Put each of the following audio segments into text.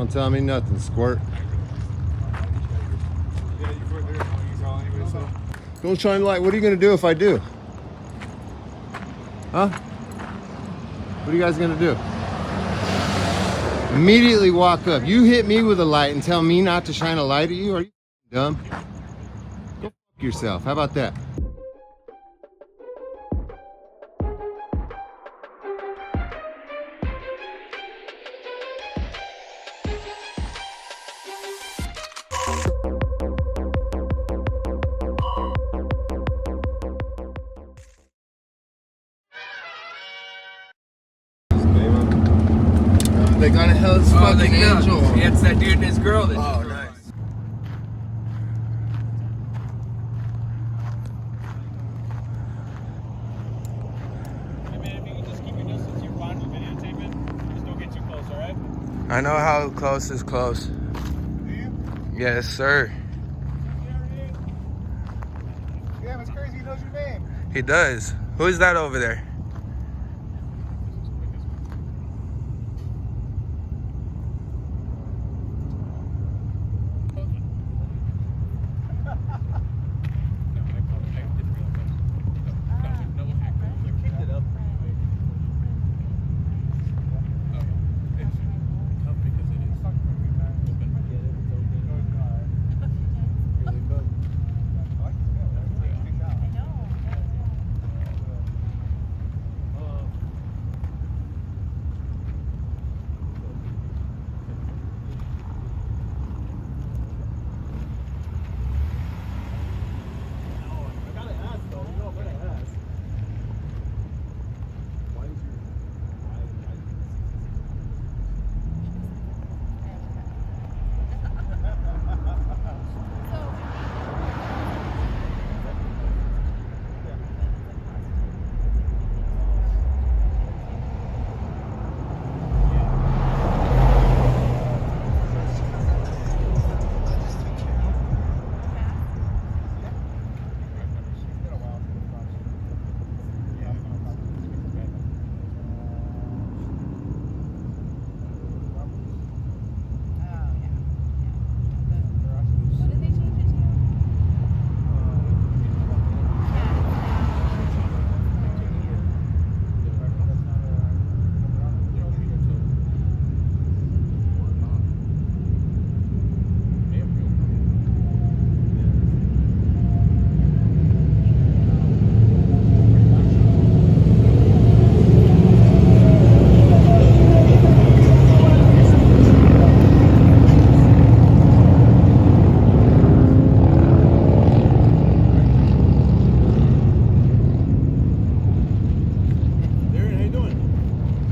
You don't tell me nothing, squirt. Don't shine light. What are you gonna do if I do? Huh? What are you guys gonna do? Immediately walk up. You hit me with a light and tell me not to shine a light at you? Are you dumb? Go fuck yourself. How about that? They got a hell's fucking angel. Yeah, it's that dude and his girl. That oh, nice. Hey man, if you can just keep your distance, you're fine with videotaping. Just don't get too close, alright? I know how close is close. Do you? Yes, sir. Yeah, it's crazy he knows your name. He does. Who is that over there?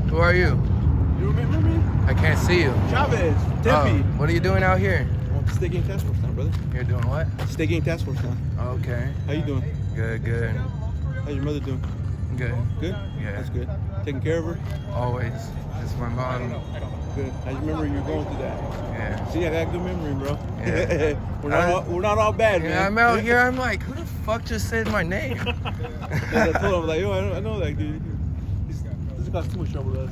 Who are you? You remember me? I can't see you. Chavez, Oh, Tempe. what are you doing out here? State Game Task Force now, brother. You're doing what? State Game Task Force now. Okay. How you doing? Good, good. How's your mother doing? Good. Good? Yeah. That's good. Taking care of her? Always. It's my mom. Good. I remember you were going through that. Yeah. See, I got a good memory, bro. Yeah. we're not all bad, man. Yeah, I'm out here. I'm like, who the fuck just said my name? I told him, like, yo, I know that dude. This got too much trouble with us.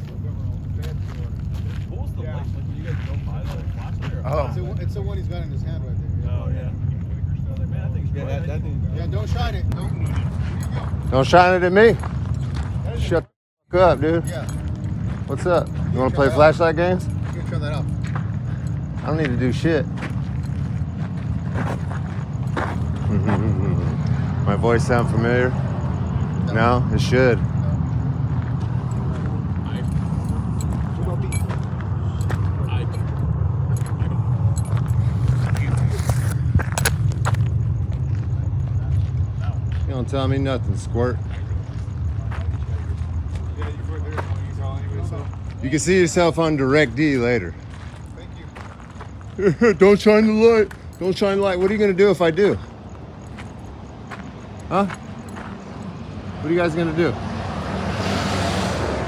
What was the light like when you guys drove by? Oh. It's the one he's got in his hand right there. Oh, yeah. Man, I think it's that thing. Yeah, don't shine it. Don't shine it at me. Shut the fuck up, dude. Yeah. What's up? You want to play flashlight games? You can turn that off. I don't need to do shit. My voice sound familiar? No, it should. You don't tell me nothing, squirt. You can see yourself on Direct D later. Thank you. Don't shine the light. Don't shine the light. What are you going to do if I do? Huh? What are you guys going to do?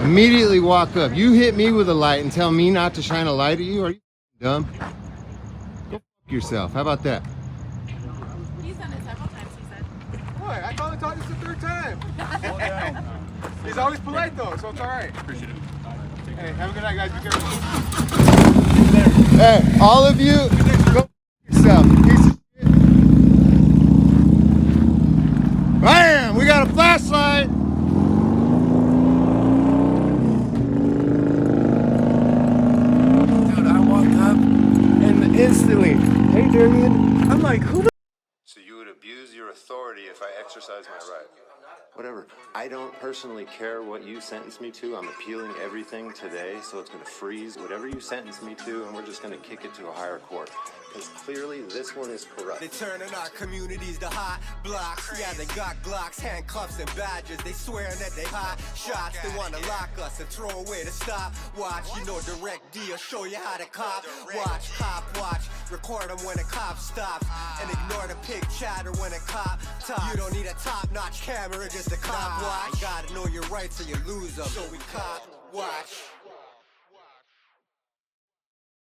Immediately walk up. You hit me with a light and tell me not to shine a light at you? Are you dumb? Go fuck yourself. How about that? He's done it several times, he said. Boy, I finally taught this the third time. He's always polite though, so it's all right. Appreciate it. Hey, have a good night, guys. Be careful. Hey, all of you, go f yourself, you piece of shit. Bam! We got a flashlight. Dude, I walked up and instantly, hey Darian, I'm like, who the So you would abuse your authority if I exercise my right? Whatever. I don't personally care what you sentence me to. I'm appealing everything today, so it's going to freeze whatever you sentence me to, and we're just going to kick it to a higher court. Because clearly this one is corrupt. They turning our communities to hot blocks. Yeah, they got Glocks, handcuffs, and badges. They swearing that they hot shots. They want to lock us and throw away the stop. Watch, you know, direct D will show you how to cop. Watch, cop, watch. Record them when a cop stops. And ignore the pig chatter when a cop talks. You don't need a top-notch camera, just a cop watch. You gotta know your rights or you lose them. So we cop, watch.